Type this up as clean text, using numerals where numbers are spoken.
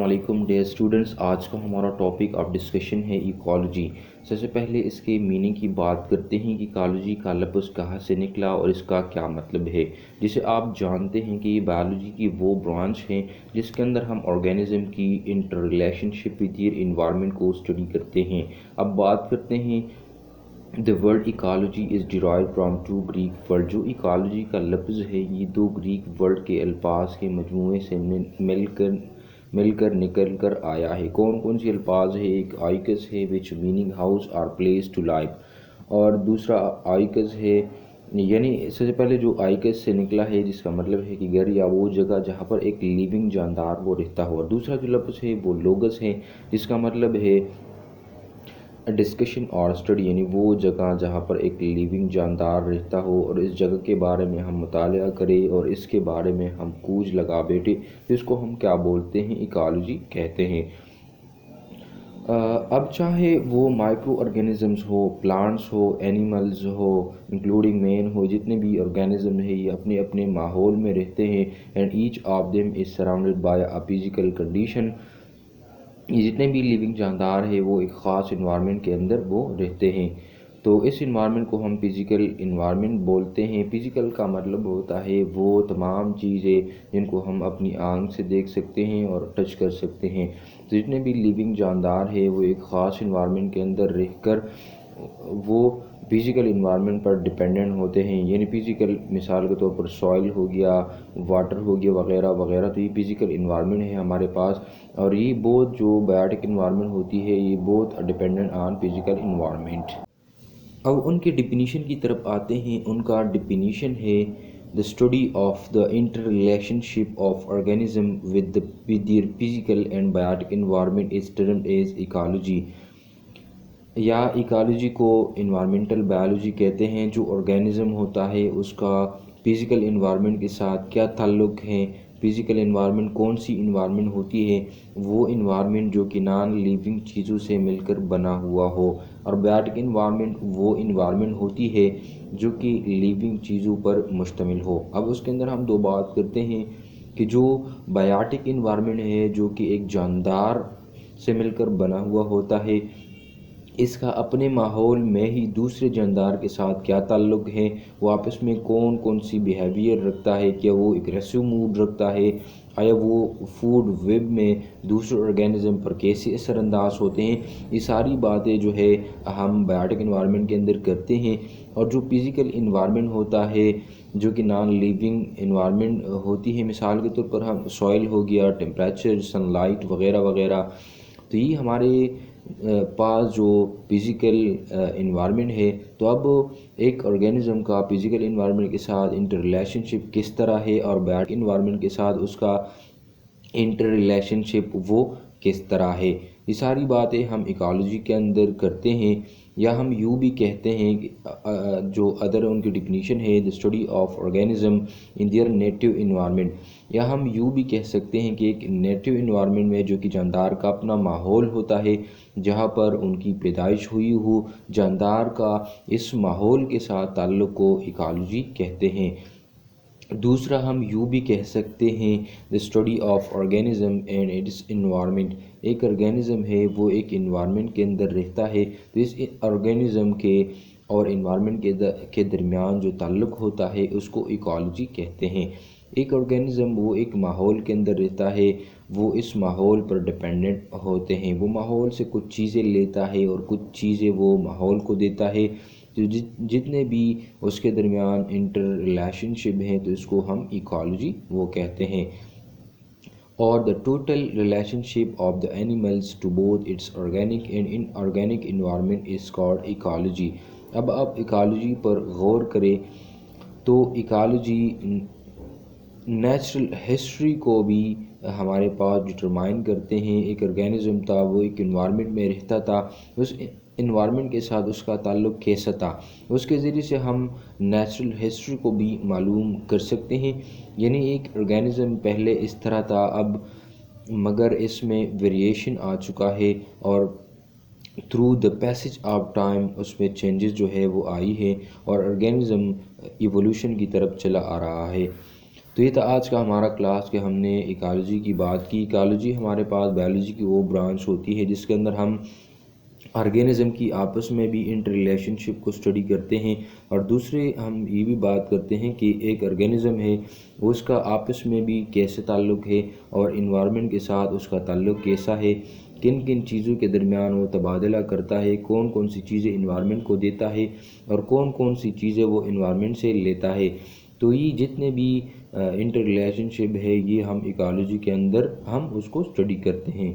علیکم dear students, آج کا ہمارا ٹاپک آف ڈسکشن ہے ایکالوجی۔ سب سے پہلے اس کے میننگ کی بات کرتے ہیں کہ ایکالوجی کا لفظ کہاں سے نکلا اور اس کا کیا مطلب ہے۔ جسے آپ جانتے ہیں کہ یہ بایولوجی کی وہ برانچ ہے جس کے اندر ہم آرگینزم کی interrelationship with their environment کو اسٹڈی کرتے ہیں۔ اب بات کرتے ہیں The word ecology is derived from two Greek words۔ جو ایکالوجی کا لفظ ہے یہ دو گریک ورڈ کے الفاظ کے مجموعے سے مل کر نکل کر آیا ہے۔ کون کون سی الفاظ ہے؟ ایک آئیکس ہے which meaning house or place to live، اور دوسرا آئیکس ہے، یعنی سب سے پہلے جو آئیکس سے نکلا ہے جس کا مطلب ہے کہ گھر یا وہ جگہ جہاں پر ایک لیونگ جاندار وہ رہتا ہو، اور دوسرا جو لفظ ہے وہ لوگس ہے جس کا مطلب ہے ڈسکشن اور اسٹڈی، یعنی وہ جگہ جہاں پر ایک لیونگ جاندار رہتا ہو اور اس جگہ کے بارے میں ہم مطالعہ کریں اور اس کے بارے میں ہم کوج لگا بیٹھے، جس کو ہم کیا بولتے ہیں؟ ایکالوجی کہتے ہیں۔ اب چاہے وہ مائکرو آرگینزمز ہو، پلانٹس ہو، اینیملز ہو، انکلوڈنگ مین ہو، جتنے بھی آرگینزم ہیں یہ اپنے اپنے ماحول میں رہتے ہیں، and each of them is surrounded by a physical condition. یہ جتنے بھی لیونگ جاندار ہیں وہ ایک خاص انوائرمنٹ کے اندر وہ رہتے ہیں، تو اس انوائرمنٹ کو ہم فزیکل انوائرمنٹ بولتے ہیں۔ فزیکل کا مطلب ہوتا ہے وہ تمام چیزیں جن کو ہم اپنی آنکھ سے دیکھ سکتے ہیں اور ٹچ کر سکتے ہیں۔ تو جتنے بھی لیونگ جاندار ہیں وہ ایک خاص انوائرمنٹ کے اندر رہ کر وہ فزیکل انوائرمنٹ پر ڈیپینڈنٹ ہوتے ہیں، یعنی فزیکل مثال کے طور پر سوائل ہو گیا، واٹر ہو گیا وغیرہ وغیرہ، تو یہ فزیکل انوائرمنٹ ہے ہمارے پاس، اور یہ بہت جو بایوٹک انوائرمنٹ ہوتی ہے یہ بہت ڈیپینڈنٹ آن فزیکل انوائرمنٹ۔ اب ان کے ڈیفینیشن کی طرف آتے ہیں۔ ان کا ڈیفینیشن ہے the study of the interrelationship of organism with their physical and biotic environment is termed as ecology، یا ایکالوجی کو انوائرمنٹل بایولوجی کہتے ہیں۔ جو آرگینزم ہوتا ہے اس کا فزیکل انوائرمنٹ کے ساتھ کیا تعلق ہے؟ فزیکل انوائرمنٹ کون سی انوائرمنٹ ہوتی ہے؟ وہ انوائرمنٹ جو کہ نان لیونگ چیزوں سے مل کر بنا ہوا ہو، اور بایوٹک انوائرمنٹ وہ انوائرمنٹ ہوتی ہے جو کہ لیونگ چیزوں پر مشتمل ہو۔ اب اس کے اندر ہم دو بات کرتے ہیں کہ جو بایوٹک انوائرمنٹ ہے جو کہ ایک جاندار سے مل کر بنا ہوا ہوتا ہے، اس کا اپنے ماحول میں ہی دوسرے جاندار کے ساتھ کیا تعلق ہے، وہ آپس میں کون کون سی بیہیویئر رکھتا ہے، کیا وہ اگریسو موڈ رکھتا ہے، آیا وہ فوڈ ویب میں دوسرے آرگینزم پر کیسے اثر انداز ہوتے ہیں، یہ ساری باتیں جو ہے ہم بایوٹک انوائرمنٹ کے اندر کرتے ہیں۔ اور جو فزیکل انوائرمنٹ ہوتا ہے جو کہ نان لیونگ انوائرمنٹ ہوتی ہے، مثال کے طور پر ہم سوائل ہو گیا، ٹیمپریچر، سن لائٹ وغیرہ وغیرہ، تو یہ ہمارے پاس جو فزیکل انوائرمنٹ ہے۔ تو اب ایک آرگینزم کا فزیکل انوائرمنٹ کے ساتھ انٹر ریلیشن شپ کس طرح ہے اور بایوٹک انوائرمنٹ کے ساتھ اس کا انٹر ریلیشن شپ وہ کس طرح ہے، یہ ساری باتیں ہم ایکالوجی کے اندر کرتے ہیں۔ یا ہم یوں بھی کہتے ہیں کہ جو ادر ان کی ڈیفینیشن ہے the study of organism in their native environment، یا ہم یوں بھی کہہ سکتے ہیں کہ ایک نیٹو انوائرمنٹ میں جو کہ جاندار کا اپنا ماحول ہوتا ہے جہاں پر ان کی پیدائش ہوئی ہو، جاندار کا اس ماحول کے ساتھ تعلق کو ایکالوجی کہتے ہیں۔ دوسرا ہم یوں بھی کہہ سکتے ہیں the study of organism and its environment، ایک آرگینزم ہے وہ ایک انوائرمنٹ کے اندر رہتا ہے، تو اس آرگینزم کے اور انوائرمنٹ کے درمیان جو تعلق ہوتا ہے اس کو ایکالوجی کہتے ہیں۔ ایک آرگینزم وہ ایک ماحول کے اندر رہتا ہے، وہ اس ماحول پر ڈیپینڈنٹ ہوتے ہیں، وہ ماحول سے کچھ چیزیں لیتا ہے اور کچھ چیزیں وہ ماحول کو دیتا ہے، تو جتنے بھی اس کے درمیان انٹر ریلیشن شپ ہیں تو اس کو ہم ایکالوجی وہ کہتے ہیں۔ اور the total relationship of the animals to both its organic and inorganic environment is called ecology۔ اب آپ ایکالوجی پر غور کریں تو ایکالوجی نیچرل ہسٹری کو بھی ہمارے پاس ڈٹرمائن کرتے ہیں۔ ایک آرگینزم تھا، وہ ایک انوائرمنٹ میں رہتا تھا، اس انوائرمنٹ کے ساتھ اس کا تعلق کیسا تھا، اس کے ذریعے سے ہم نیچرل ہسٹری کو بھی معلوم کر سکتے ہیں۔ یعنی ایک آرگینزم پہلے اس طرح تھا، اب مگر اس میں ویریشن آ چکا ہے، اور through the passage of time اس میں چینجز جو ہے وہ آئی ہے، اور آرگینزم ایوولوشن کی طرف چلا آ رہا ہے۔ تو تو یہ تھا آج کا ہمارا کلاس کہ ہم نے ایکالوجی کی بات کی۔ ایکالوجی ہمارے پاس بایولوجی کی وہ برانچ ہوتی ہے جس کے اندر ہم آرگینزم کی آپس میں بھی انٹر ریلیشن شپ کو اسٹڈی کرتے ہیں، اور دوسرے ہم یہ بھی بات کرتے ہیں کہ ایک آرگینزم ہے اس کا آپس میں بھی کیسے تعلق ہے اور انوائرمنٹ کے ساتھ اس کا تعلق کیسا ہے، کن کن چیزوں کے درمیان وہ تبادلہ کرتا ہے، کون کون سی چیزیں انوائرمنٹ کو دیتا ہے اور کون کون سی چیزیں وہ انوائرمنٹ سے لیتا ہے۔ تو یہ جتنے بھی انٹر ریلیشن شپ ہے یہ ہم ایکالوجی کے اندر ہم اس کو اسٹڈی کرتے ہیں۔